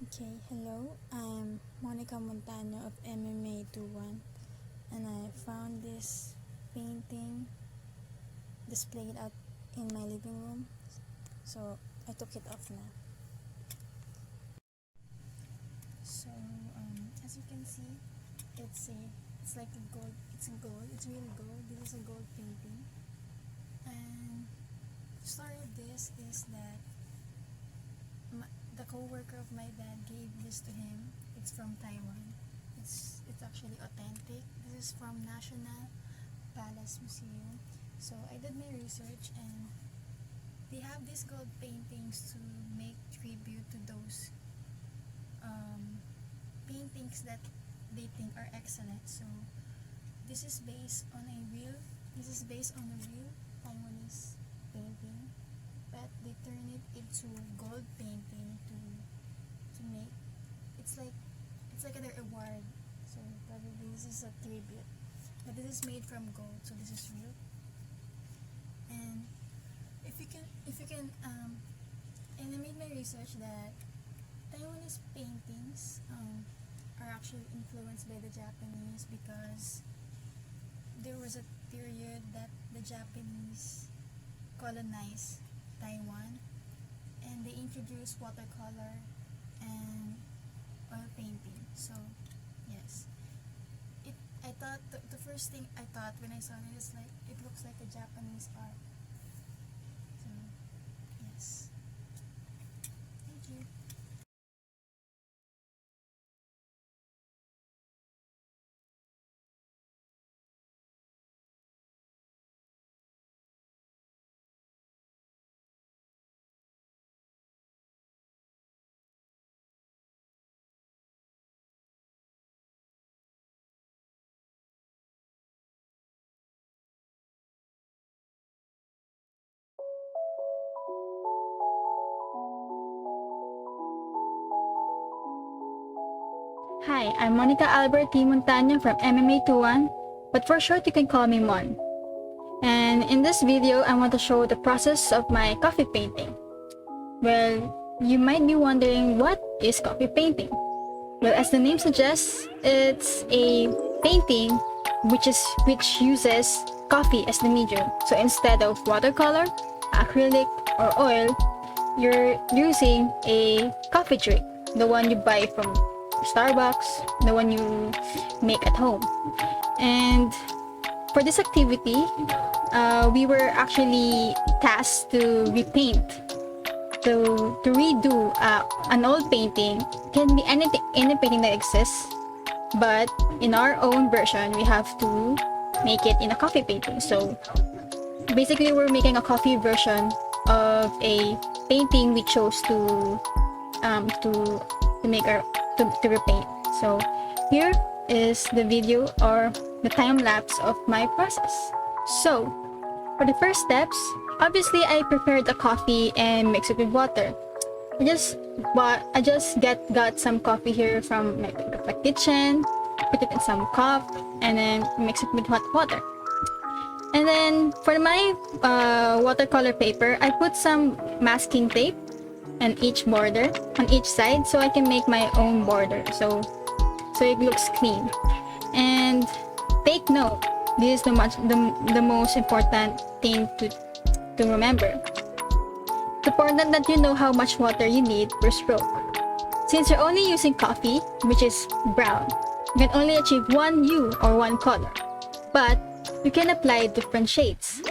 Okay, hello. I'm Monica Montaño of MMA 21, and I found this painting displayed out in my living room, so I took it off now. So, as you can see, it's like a gold. It's a gold. It's really gold. This is a gold painting, and the story of this is that the co-worker of my dad gave this to him. It's from Taiwan. It's actually authentic. This is from National Palace Museum. So I did my research, and they have these gold paintings to make tribute to those paintings that they think are excellent. So this is based on a real Taiwanese painting, but they turn it into gold painting to make it's like an award. So probably this is a tribute, but this is made from gold, so this is real. And if you can and I made my research that Taiwanese paintings are actually influenced by the Japanese, because there was a period that the Japanese colonized Taiwan, and they introduced watercolor and oil painting. So yes, I thought the first thing I thought when I saw it is like it looks like a Japanese art. So yes, thank you. Hi, I'm Monica Albert T. Montaño from MMA 21, but for short you can call me Mon. And in this video, I want to show the process of my coffee painting. Well, you might be wondering, what is coffee painting? Well, as the name suggests, it's a painting which uses coffee as the medium. So instead of watercolor, acrylic, or oil, you're using a coffee drink, the one you buy from Starbucks, the one you make at home. And for this activity, we were actually tasked to repaint, to redo an old painting. Can be any painting that exists, but in our own version, we have to make it in a coffee painting. So basically, we're making a coffee version of a painting we chose um, to to make our to repaint. So here is the video, or the time lapse of my process. So for the first steps, obviously I prepared the coffee and mix it with water. I just got some coffee here from my kitchen, put it in some cup, and then mix it with hot water. And then for my watercolor paper, I put some masking tape on each border, on each side, so I can make my own border. So it looks clean. And take note, this is the most important thing to remember. It's important that you know how much water you need per stroke. Since you're only using coffee, which is brown, you can only achieve one hue or one color. But you can apply different shades.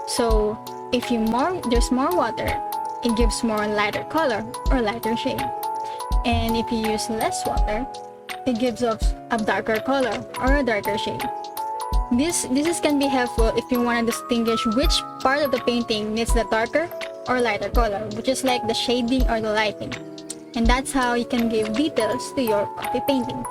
So if there's more water, it gives more lighter color or lighter shade. And if you use less water, it gives off a darker color or a darker shade. This can be helpful if you want to distinguish which part of the painting needs the darker or lighter color, which is like the shading or the lighting. And that's how you can give details to your coffee painting.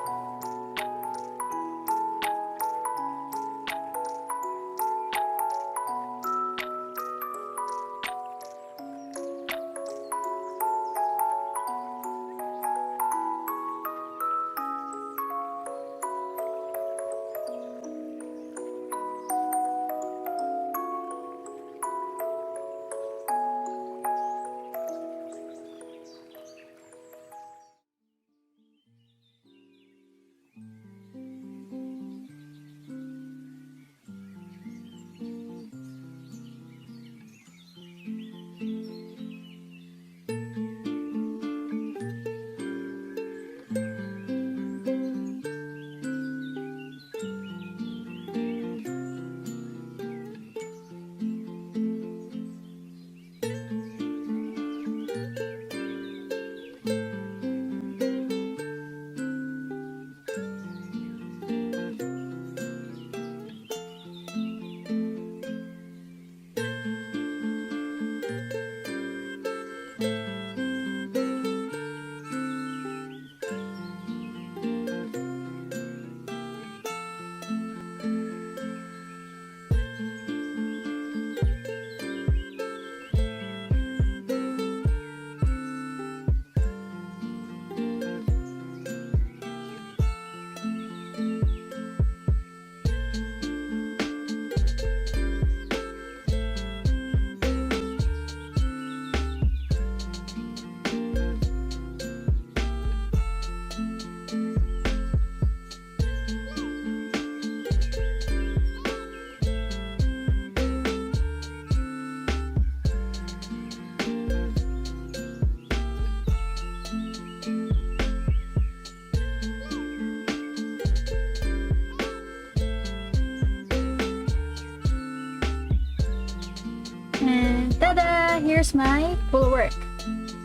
here's my full work.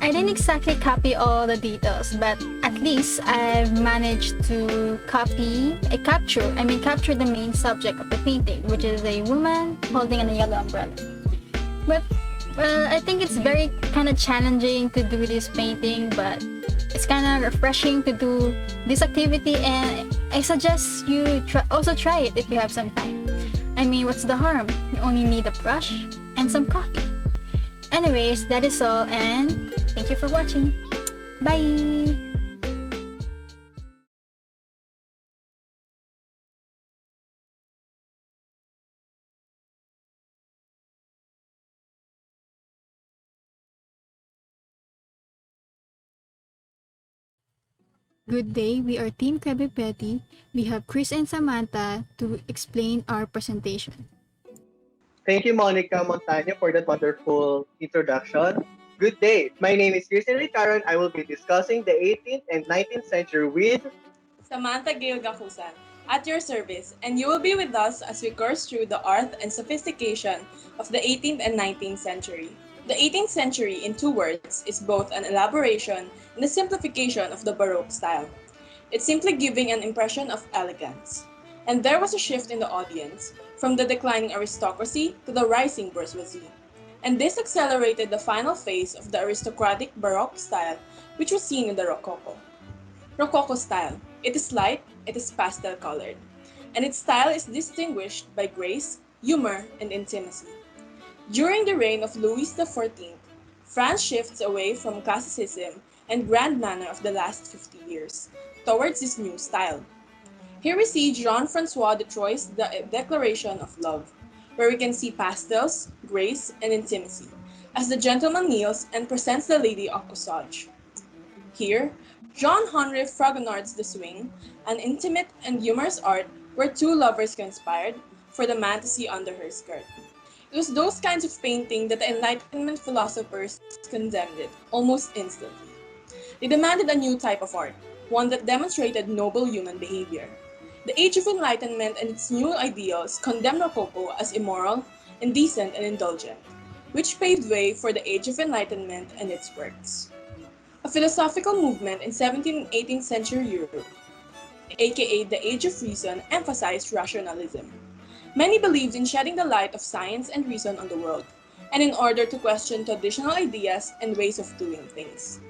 I didn't exactly copy all the details, but at least I've managed to capture the main subject of the painting, which is a woman holding a yellow umbrella. But well, I think it's very kind of challenging to do this painting, but it's kind of refreshing to do this activity, and I suggest you also try it if you have some time. I mean, what's the harm? You only need a brush and some coffee. Anyways, that is all, and thank you for watching. Bye! Good day, we are Team Krebe Petty. We have Chris and Samantha to explain our presentation. Thank you, Monica Montaño, for that wonderful introduction. Good day. My name is Christian Ricaron. I will be discussing the 18th and 19th century with Samantha Gail Gakusan, at your service, and you will be with us as we course through the art and sophistication of the 18th and 19th century. The 18th century, in two words, is both an elaboration and a simplification of the Baroque style. It's simply giving an impression of elegance. And there was a shift in the audience, from the declining aristocracy to the rising bourgeoisie. And this accelerated the final phase of the aristocratic Baroque style, which was seen in the Rococo. Rococo style. It is light, it is pastel colored, and its style is distinguished by grace, humor, and intimacy. During the reign of Louis XIV, France shifts away from classicism and grand manner of the last 50 years towards this new style. Here we see Jean-Francois de Troyes' Declaration of Love, where we can see pastels, grace, and intimacy, as the gentleman kneels and presents the lady a corsage. Here, Jean-Henri Fragonard's The Swing, an intimate and humorous art where two lovers conspired for the man to see under her skirt. It was those kinds of painting that the Enlightenment philosophers condemned it almost instantly. They demanded a new type of art, one that demonstrated noble human behavior. The Age of Enlightenment and its new ideals condemned Rococo as immoral, indecent, and indulgent, which paved way for the Age of Enlightenment and its works. A philosophical movement in 17th and 18th century Europe, aka the Age of Reason, emphasized rationalism. Many believed in shedding the light of science and reason on the world, and in order to question traditional ideas and ways of doing things.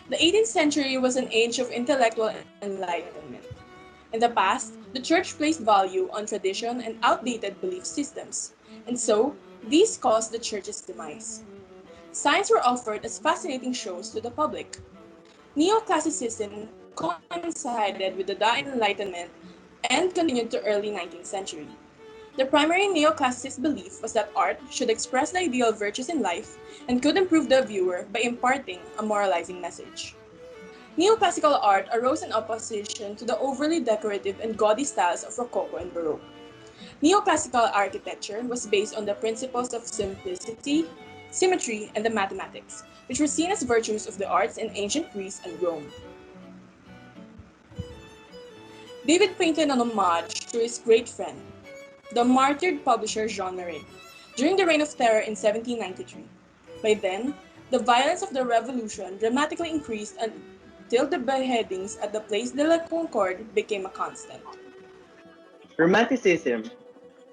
The 18th century was an age of intellectual enlightenment. In the past, the church placed value on tradition and outdated belief systems, and so these caused the church's demise. Signs were offered as fascinating shows to the public. Neoclassicism coincided with the Enlightenment and continued to early 19th century. The primary neoclassicist belief was that art should express the ideal virtues in life and could improve the viewer by imparting a moralizing message. Neoclassical art arose in opposition to the overly decorative and gaudy styles of Rococo and Baroque. Neoclassical architecture was based on the principles of simplicity, symmetry, and the mathematics, which were seen as virtues of the arts in ancient Greece and Rome. David painted an homage to his great friend, the martyred publisher Jean Marais, during the Reign of Terror in 1793. By then, the violence of the revolution dramatically increased until the beheadings at the Place de la Concorde became a constant. Romanticism.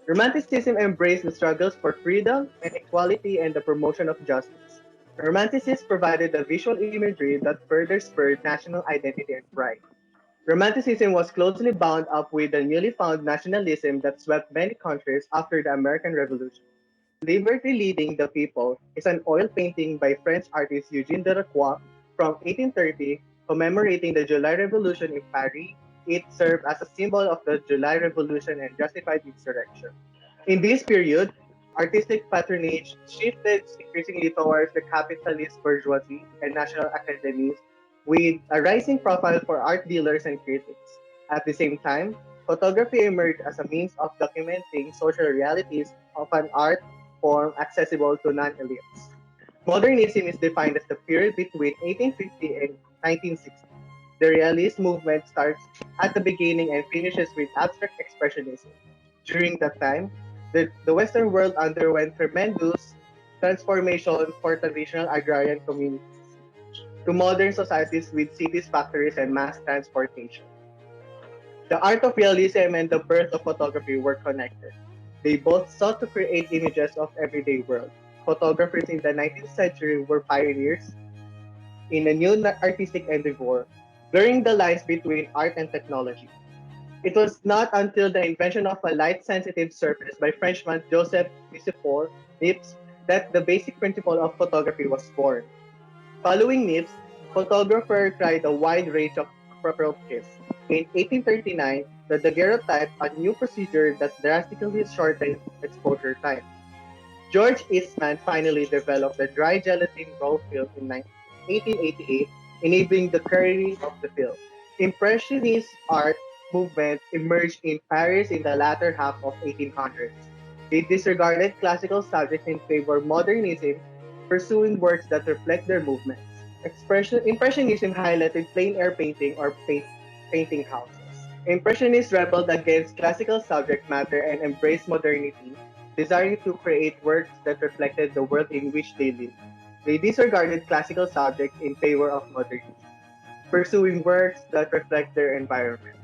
Romanticism embraced the struggles for freedom and equality and the promotion of justice. Romanticists provided the visual imagery that further spurred national identity and pride. Romanticism was closely bound up with the newly found nationalism that swept many countries after the American Revolution. Liberty Leading the People is an oil painting by French artist Eugène Delacroix from 1830 commemorating the July Revolution in Paris. It served as a symbol of the July Revolution and justified insurrection. In this period, artistic patronage shifted increasingly towards the capitalist bourgeoisie and national academies, with a rising profile for art dealers and critics. At the same time, photography emerged as a means of documenting social realities of an art form accessible to non-elites. Modernism is defined as the period between 1850 and 1960. The Realist movement starts at the beginning and finishes with abstract expressionism. During that time, the Western world underwent tremendous transformation for traditional agrarian communities to modern societies with cities, factories, and mass transportation. The art of realism and the birth of photography were connected. They both sought to create images of everyday world. Photographers in the 19th century were pioneers in a new artistic endeavor, blurring the lines between art and technology. It was not until the invention of a light-sensitive surface by Frenchman Joseph Niepce that the basic principle of photography was born. Following Niepce, photographers tried a wide range of approaches. In 1839, the daguerreotype, a new procedure that drastically shortened exposure time. George Eastman finally developed the dry gelatin roll film in 1888, enabling the carrying of the film. Impressionist art movement emerged in Paris in the latter half of 1800s. They disregarded classical subjects in favor of modernism, pursuing works that reflect their movements. Impressionism highlighted plein air painting or painting houses. Impressionists rebelled against classical subject matter and embraced modernity, desiring to create works that reflected the world in which they lived. They disregarded classical subjects in favor of modernity, pursuing works that reflect their environment.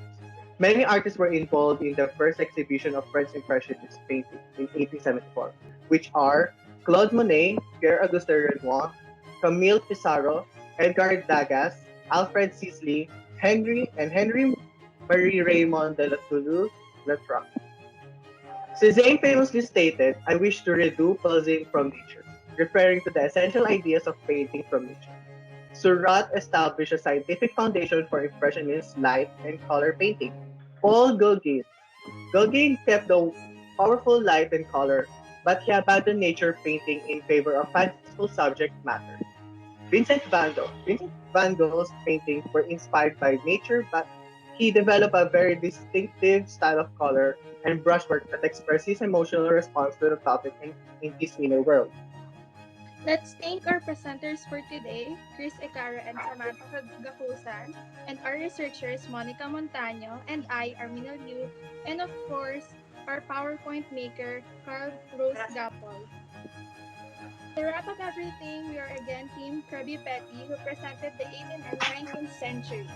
Many artists were involved in the first exhibition of French Impressionist painting in 1874, which are Claude Monet, Pierre-Auguste Renoir, Camille Pissarro, Edgar Degas, Alfred Sisley, Henry Marie Raymond de la Toulouse-Lautrec. Cézanne famously stated, "I wish to redo posing from nature," referring to the essential ideas of painting from nature. Seurat established a scientific foundation for Impressionist light and color painting. Paul Gauguin kept the powerful light and color, but he abandoned nature painting in favor of fanciful subject matter. Vincent van Gogh's paintings were inspired by nature, but he developed a very distinctive style of color and brushwork that expressed his emotional response to the topic in his inner world. Let's thank our presenters for today, Chris Ecara and Samantha Gakusan, and our researchers, Monica Montaño, and I, Armina Liu, and of course, our PowerPoint maker, Carl Rose Gapol. To wrap up everything, we are again Team Kirby Petty, who presented the 18th and 19th century.